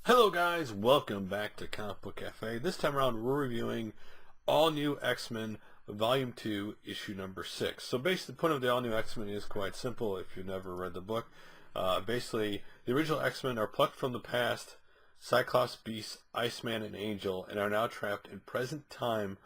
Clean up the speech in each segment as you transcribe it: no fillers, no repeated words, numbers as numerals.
Hello guys, welcome back to Comic Book Cafe. This time around we're reviewing All New X-Men Volume 2, Issue number 6. So basically the point of the All New X-Men is quite simple if you've never read the book. Basically, the original X-Men are plucked from the past, Cyclops, Beast, Iceman, and Angel, and are now trapped in present time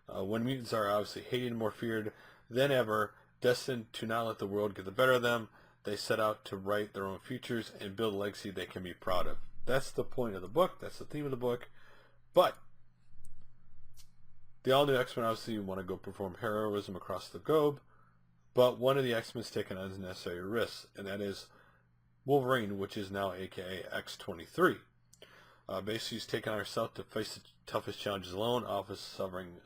when mutants are obviously hated and more feared than ever, destined to not let the world get the better of them. They set out to write their own futures and build a legacy they can be proud of. That's the point of the book. That's the theme of the book. But the all-new X-Men obviously want to go perform heroism across the globe. But one of the X-Men is taking unnecessary risks, and that is Wolverine, which is now aka X-23. Basically, she's taken on herself to face the toughest challenges alone, often suffering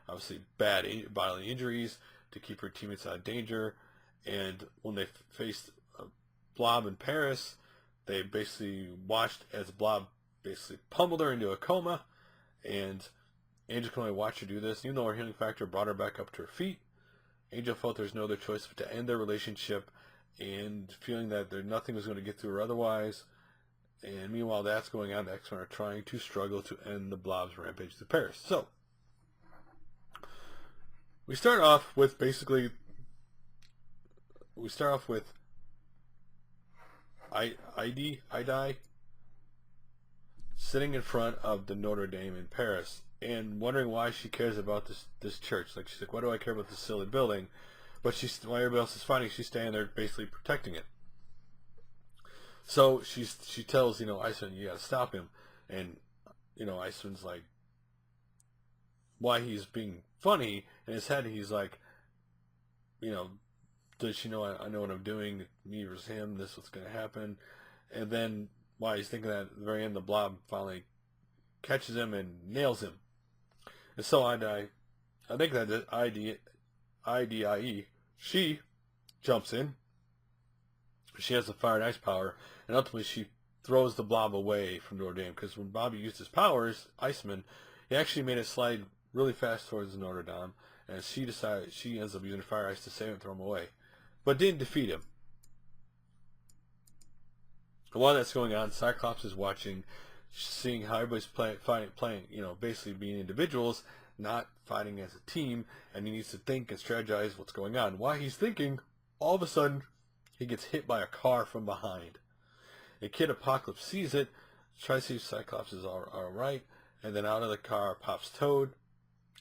obviously bad bodily injuries to keep her teammates out of danger. And when they faced Blob in Paris, they basically watched as Blob basically pummeled her into a coma, and Angel can only watch her do this. Even though her healing factor brought her back up to her feet, Angel felt there's no other choice but to end their relationship, and feeling that nothing was going to get through her otherwise. And meanwhile that's going on, the X-Men are trying to struggle to end the Blob's rampage to Paris. So we start off with Idi sitting in front of the Notre Dame in Paris and wondering why she cares about this church. Like, she's like, why do I care about this silly building? But while everybody else is fighting, she's standing there basically protecting it. So she tells Iceman, you gotta stop him. And Iceman's like, why he's being funny in his head. He's like, does she know I know what I'm doing? Me versus him, this is what's going to happen. And then while he's thinking that, at the very end, the Blob finally catches him and nails him. And so I think that IDIE, she jumps in. She has the fire and ice power, and ultimately she throws the Blob away from Notre Dame, because when Bobby used his powers, Iceman, he actually made it slide really fast towards Notre Dame, and she ends up using fire ice to save him and throw him away, but didn't defeat him. And while that's going on, Cyclops is watching, seeing how everybody's playing, basically being individuals, not fighting as a team, and he needs to think and strategize what's going on. While he's thinking, all of a sudden, he gets hit by a car from behind. The Kid Apocalypse sees it, tries to see if Cyclops is all right, and then out of the car pops Toad,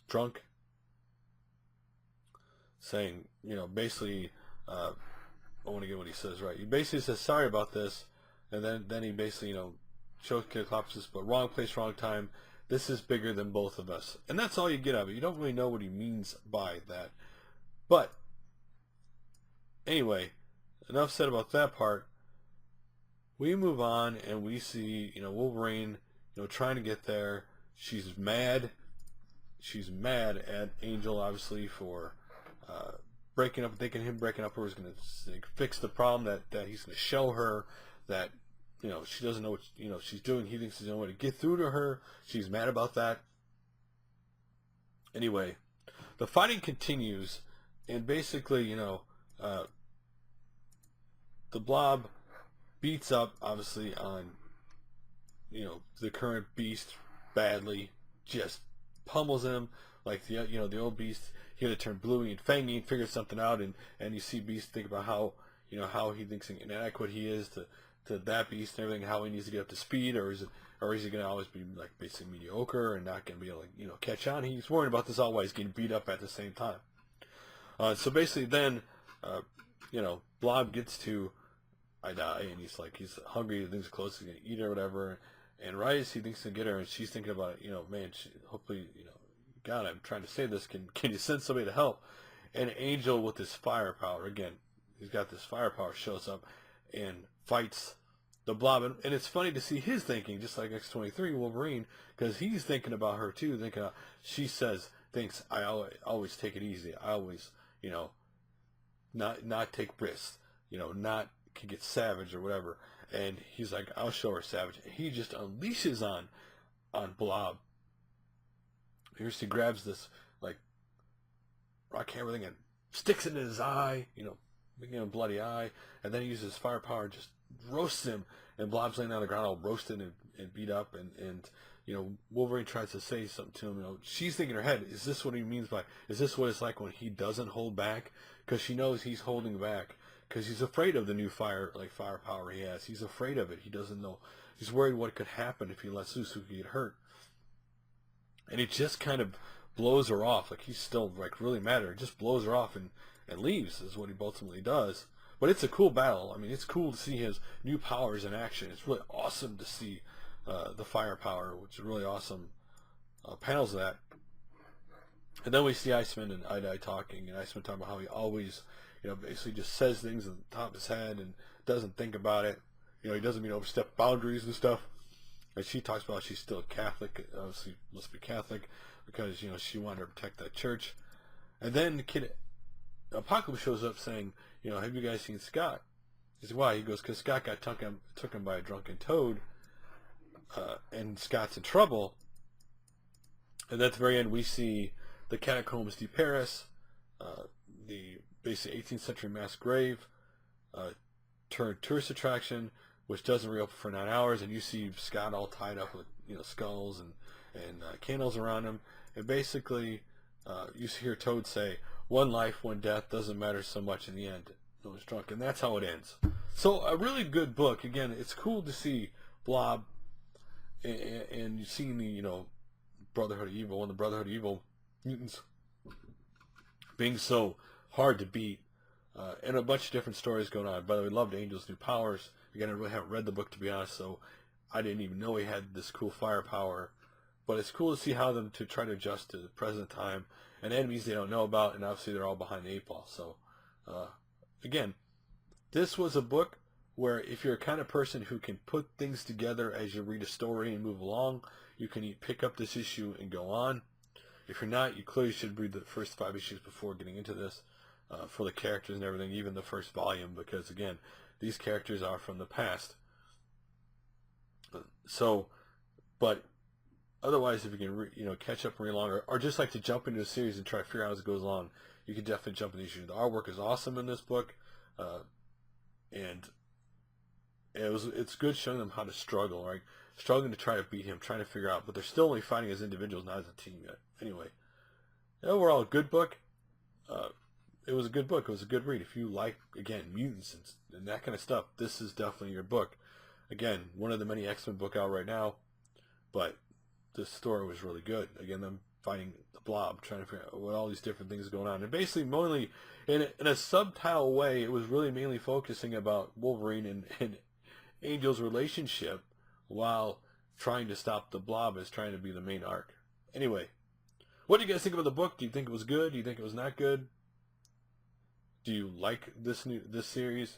drunk, saying, basically, I want to get what he says right. He basically says, sorry about this, and then he basically, shows Kid Apocalypse, but wrong place, wrong time. This is bigger than both of us. And that's all you get out of it. You don't really know what he means by that. But, anyway, enough said about that part. We move on, and we see, Wolverine, trying to get there. She's mad. She's mad at Angel, obviously, for breaking up, thinking him breaking up with her is going to fix the problem, that he's going to show her that, she doesn't know what, she's doing. He thinks he's the only way to get through to her. She's mad about that. Anyway, the fighting continues, and basically, the Blob beats up, obviously, on, the current Beast badly, just pummels him, like the old Beast. He had to turn bluey and fangy and figure something out, and you see Beast think about how, how he thinks inadequate he is to that Beast and everything, how he needs to get up to speed, or is he going to always be like basically mediocre and not going to be able to catch on? He's worried about this all while he's getting beat up at the same time. So basically then, Blob gets to Idi, and he's hungry, he thinks close, he's going to eat her or whatever, and right as he thinks to get her, and she's thinking about it, man, hopefully, God, I'm trying to save this, can you send somebody to help? And Angel, with his firepower, again, he's got this firepower, shows up and fights the Blob. And it's funny to see his thinking, just like X-23 Wolverine, because he's thinking about her too, she thinks, I always take it easy, I always, not take risks, not can get savage or whatever. And he's like, I'll show her savage. And he just unleashes on Blob. He grabs this like rock hammer thing and sticks it in his eye, making him a bloody eye, and then he uses his firepower, just roasts him, and Blob's laying on the ground all roasted and beat up, and you know, Wolverine tries to say something to him. You know, she's thinking in her head, is this what he means by, is this what it's like when he doesn't hold back? Because she knows he's holding back because he's afraid of the new firepower he has. He's afraid of it. He doesn't know. He's worried what could happen if he lets loose, who could get hurt. And it just kind of blows her off. Like, he's still like really mad at her. It just blows her off and leaves is what he ultimately does. But it's a cool battle. I mean, it's cool to see his new powers in action. It's really awesome to see the firepower, which is really awesome panels of that. And then we see Iceman and Eye talking, and Iceman talking about how he always, you know, basically just says things on the top of his head and doesn't think about it. You know, he doesn't mean overstep boundaries and stuff. And she talks about she's still Catholic, obviously must be Catholic, because, you know, she wanted to protect that church. And then Kid Apocalypse shows up saying, you know, have you guys seen Scott? He says, why? He goes, because Scott got took him by a drunken toad, and Scott's in trouble. And at the very end, we see the Catacombs de Paris, the basically 18th century mass grave, turned tourist attraction, which doesn't reopen for 9 hours, and you see Scott all tied up with, you know, skulls and candles around him, and basically you hear Toad say, "One life, one death, doesn't matter so much in the end." No one's drunk, and that's how it ends. So a really good book. Again, it's cool to see Blob and seeing the, you know, Brotherhood of Evil and the Brotherhood of Evil mutants being so hard to beat, and a bunch of different stories going on. By the way, loved Angel's new powers. Again, I really haven't read the book, to be honest, so I didn't even know he had this cool firepower. But it's cool to see how them to try to adjust to the present time and enemies they don't know about, and obviously they're all behind the 8 ball. So, again, this was a book where if you're a kind of person who can put things together as you read a story and move along, you can pick up this issue and go on. If you're not, you clearly should read the first 5 issues before getting into this, for the characters and everything, even the first volume, because again, these characters are from the past. So, but otherwise, if you can, you know, catch up and read along, or just like to jump into a series and try to figure out as it goes along, you can definitely jump into the issue. The artwork is awesome in this book, and it's good showing them how to struggle, right? Struggling to try to beat him, trying to figure out, but they're still only fighting as individuals, not as a team yet. Anyway, overall, a good book. It was a good book. It was a good read. If you like, again, mutants and that kind of stuff, this is definitely your book. Again, one of the many X-Men book out right now, but this story was really good. Again, them fighting the Blob, trying to figure out what all these different things going on, and basically, mainly in a subtle way, it was really mainly focusing about Wolverine and Angel's relationship, while trying to stop the Blob as trying to be the main arc. Anyway, what do you guys think about the book? Do you think it was good? Do you think it was not good? Do you like this series?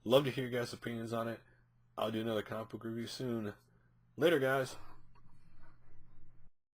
Love to hear your guys' opinions on it. I'll do another comic book review soon. Later, guys.